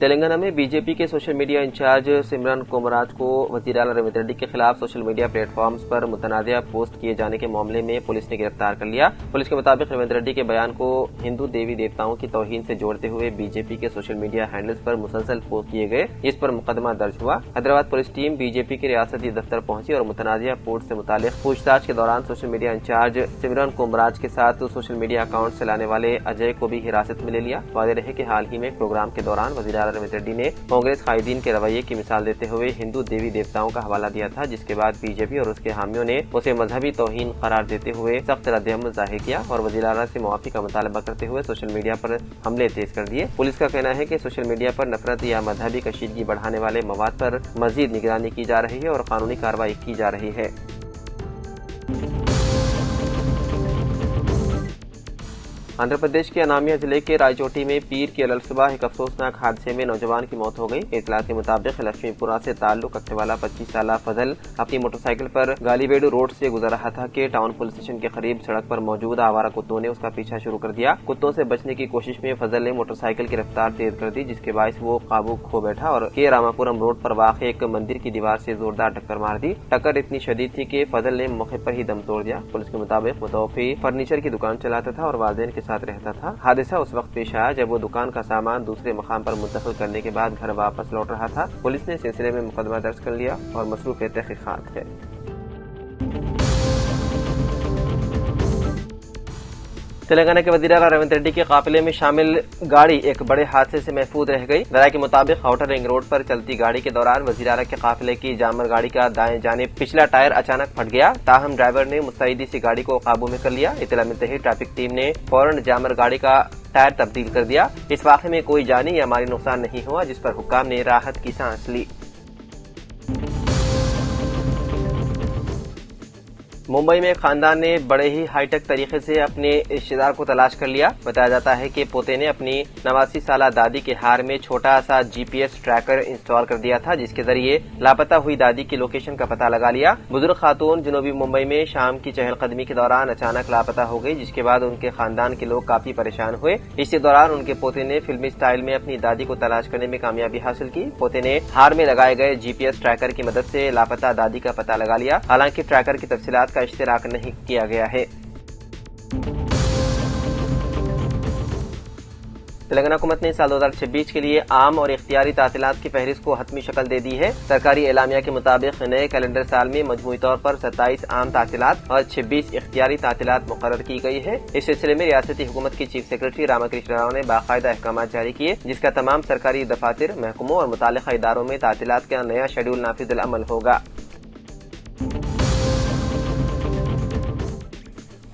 तेलंगाना में बीजेपी के social media in charge सिमरन कोमराज को वजीर आला रविंद्र रेड्डी के खिलाफ सोशल मीडिया प्लेटफॉर्म्स पर मुतनाज़िया पोस्ट किए जाने के मामले में पुलिस ने गिरफ्तार कर लिया। पुलिस के मुताबिक रविंद्र रेड्डी के बयान को हिंदू देवी देवताओं की तौहीन से जोड़ते हुए बीजेपी के सोशल मीडिया हैंडल्स पर मुसलसल पोस्ट किए गए, इस पर मुकदमा दर्ज हुआ। हैदराबाद पुलिस टीम बीजेपी के रियासती दफ्तर पहुंची और मुतनाज़िया पोस्ट से मुतालिक पूछताछ के दौरान सोशल मीडिया इंचार्ज सिमरन कोमराज के साथ सोशल मीडिया अकाउंट चलाने वाले अजय को भी हिरासत में ले लिया। वाज़ेह रहे कि हाल ही में एक प्रोग्राम के दौरान वज़ीर आला रविंद्र रेड्डी ने कांग्रेस कायदीन के रवैये की मिसाल देते हुए हिंदू देवी देवताओं का हवाला दिया था, जिसके बाद बीजेपी और उसके हामियों ने उसे मजहबी तौहीन करार देते हुए सख्त रद्द-ए-अमल जाहिर किया और वज़ीर आला से मुआफ़ी का मुतालबा करते हुए सोशल मीडिया पर हमले तेज कर दिए। पुलिस का कहना है कि सोशल मीडिया पर नफरत या मजहबी कशीदगी बढ़ाने वाले मवाद पर मजीद निगरानी की जा रही है और कानूनी कार्रवाई की जा रही है। आंध्र प्रदेश के अनामिया जिले के रायचोटी में पीर की अलसुबह एक अफसोसनाक हादसे में नौजवान की मौत हो गई। इतलात के मुताबिक लक्ष्मीपुरा से ताल्लुक रखने वाला 25 साला फजल अपनी मोटरसाइकिल पर गालीबेडू रोड से गुजर रहा था कि टाउन पुलिस स्टेशन के करीब सड़क पर मौजूद आवारा कुत्तों ने उसका पीछा शुरू कर दिया। कुत्तों से बचने की कोशिश में फजल ने मोटरसाइकिल की रफ्तार तेज कर दी, जिसके बायस वो काबू खो बैठा और के रामापुरम रोड पर वाक़ एक मंदिर की दीवार से जोरदार टक्कर मार दी। टक्कर इतनी शदीद थी कि फजल ने मौके पर ही दम तोड़ दिया। पुलिस के मुताबिक मुतवफ़ी फर्नीचर की दुकान चलाता था और वालिदैन के साथ रहता था। हादसा उस वक्त पेश आया जब वो दुकान का सामान दूसरे मकाम पर मुंतकिल करने के बाद घर वापस लौट रहा था। पुलिस ने सिलसिले में मुकदमा दर्ज कर लिया और मसरूफ तहकीकात है। तेलंगाना के वज़ीर आला रविंद्र रेड्डी के काफिले में शामिल गाड़ी एक बड़े हादसे से महफूज रह गई। दराये के मुताबिक आउटर रिंग रोड पर चलती गाड़ी के दौरान वज़ीर आला के काफिले की जामर गाड़ी का दाएं जानिब पिछला टायर अचानक फट गया। ताहम ड्राइवर ने मुस्तैदी से गाड़ी को काबू में कर लिया। इत्तला मिलते ही ट्रैफिक टीम ने फौरन जामर गाड़ी का टायर तब्दील कर दिया। इस वाक़े में कोई जानी या माली नुकसान नहीं हुआ, जिस पर हुक्काम ने राहत की सांस ली। मुंबई में एक खानदान ने बड़े ही हाईटेक तरीके से अपने रिश्तेदार को तलाश कर लिया। बताया जाता है कि पोते ने अपनी 89 साला दादी के हार में छोटा सा जीपीएस ट्रैकर इंस्टॉल कर दिया था, जिसके जरिए लापता हुई दादी की लोकेशन का पता लगा लिया। बुजुर्ग खातून जनूबी मुंबई में शाम की चहलकदमी के दौरान अचानक लापता हो गई, जिसके बाद उनके खानदान के लोग काफी परेशान हुए। इसी दौरान उनके पोते ने फिल्मी स्टाइल में अपनी दादी को तलाश करने में कामयाबी हासिल की। पोते ने हार में लगाए गए जीपीएस ट्रैकर की मदद से लापता दादी का पता लगा लिया। हालांकि ट्रैकर की तफसीलात का इश्तिराक नहीं किया गया है। तेलंगाना हुकूमत ने साल 2026 के लिए आम और इख्तियारी तातीलात की फहरिस्त को हतमी शक्ल दे दी है। सरकारी एलामिया के मुताबिक नए कैलेंडर साल में मजमूई तौर पर 27 आम तातीलात और 26 इख्तियारी तातीलात मुकर्रर की गई है। इस सिलसिले में रियासती हुकूमत की चीफ सेक्रेटरी रामाकृष्ण राव ने बाकायदा अहकाम जारी किए, जिसका तमाम सरकारी दफातर, महकमों और मुतालिका इदारों में तातीलात का नया शेड्यूल नाफिजुल अमल होगा।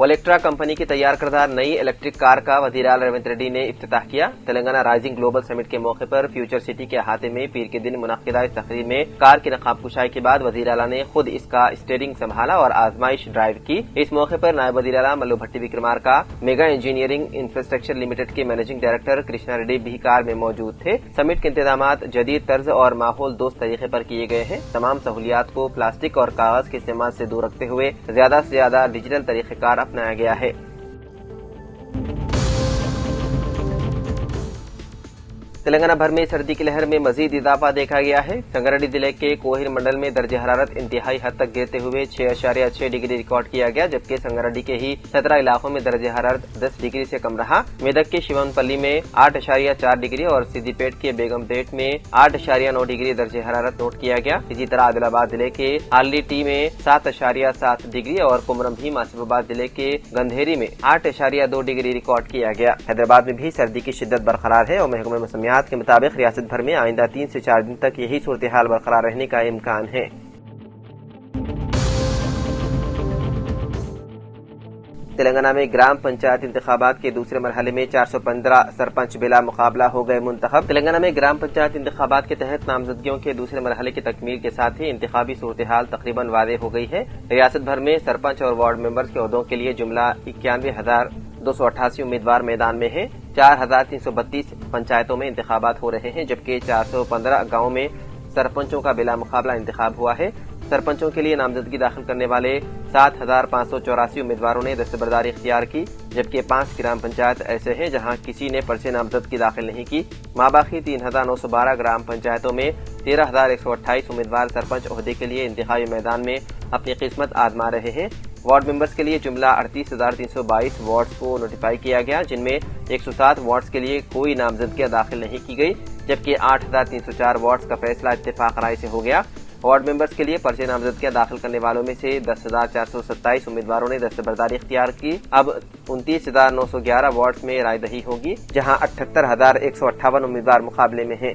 ओलेक्ट्रा कंपनी की तैयार करदा नई इलेक्ट्रिक कार का वज़ीर आला रविंद्र रेड्डी ने इफ्तिताह किया। तेलंगाना राइजिंग ग्लोबल समिट के मौके पर फ्यूचर सिटी के अहाते में पीर के दिन मुनक्किदा इस तकरीर में कार की नकाब कुशाई के बाद वज़ीर आला ने खुद इसका स्टीयरिंग संभाला और आजमाइश ड्राइव की। इस मौके पर नायब वज़ीर आला Mallu Bhatti Vikramarka, Megha engineering infrastructure limited के मैनेजिंग डायरेक्टर कृष्णा रेड्डी भी कार में मौजूद थे। समिट के इंतजामात जदीद तर्ज और माहौल दोस्त तरीके पर किए गए हैं। तमाम सहूलियात को प्लास्टिक और कागज के इस्तेमाल से दूर रखते हुए ज्यादा से ज्यादा डिजिटल तरीक़ेकार अपनाया गया है। तेलंगाना भर में सर्दी की लहर में मजीद इजाफा देखा गया है। संगारेड्डी जिले के कोहिर मंडल में दर्ज हरारत इंतहाई हद तक गिरते हुए 6.6 डिग्री रिकॉर्ड किया गया, जबकि संगारेड्डी के ही 17 इलाकों में दर्ज हरारत 10 डिग्री से कम रहा। मेदक के शिवनपल्ली में 8.4 डिग्री और सिद्दीपेट के बेगमपेट में 8.9 डिग्री दर्ज हरारत नोट किया गया। इसी तरह आदिलाबाद जिले के आल्लीटी में 7.7 डिग्री और कुमरम भीम आसिफाबाद जिले के गंधेरी में 8.2 डिग्री रिकॉर्ड किया गया। हैदराबाद में भी सर्दी की शिद्दत बरकरार है और महकमे मौसमियात के मुताबिक रियासत भर में आइंदा 3 से 4 दिन तक यही सूरत हाल बरकरार रहने का इम्कान है। तेलंगाना में ग्राम पंचायत इंतखाबात के दूसरे मरहले में 415 सरपंच बिला मुकाबला हो गए मुंतखब। तेलंगाना में ग्राम पंचायत इंतखाबात के तहत नामजदगियों के दूसरे मरहले की तकमील के साथ ही इंतखाबी सूरत हाल तकरीबन वाज़ेह हो गई है। रियासत भर में सरपंच और वार्ड मेंबर्स के ओहदों के लिए जुमला 91,288 उम्मीदवार मैदान में हैं। 4,332 पंचायतों में इंतखाबात हो रहे हैं, जबकि 415 गाँवों में सरपंचों का बिला मुकाबला इंतखाब हुआ है। سرپنچوں کے لیے نامزدگی داخل کرنے والے 7,584 امیدواروں نے دستبرداری اختیار کی، جبکہ 5 گرام پنچایت ایسے ہیں جہاں کسی نے پرچے نامزدگی داخل نہیں کی۔ ماباقی 3,912 گرام پنچایتوں میں 13,128 امیدوار سرپنچ عہدے کے لیے انتخابی میدان میں اپنی قسمت آزما رہے ہیں۔ وارڈ ممبرز کے لیے جملہ 38,322 وارڈز کو نوٹیفائی کیا گیا، جن میں 107 وارڈز کے لیے کوئی نامزدگیاں داخل نہیں کی گئی، جبکہ 8,304 وارڈز کا فیصلہ اتفاق رائے سے ہو گیا۔ وارڈ ممبرز کے لیے پرچے نامزدگیاں داخل کرنے والوں میں سے 10,427 امیدواروں نے دستبرداری اختیار کی۔ اب 29,911 وارڈز میں رائے دہی ہوگی، جہاں 78,158 امیدوار مقابلے میں ہیں۔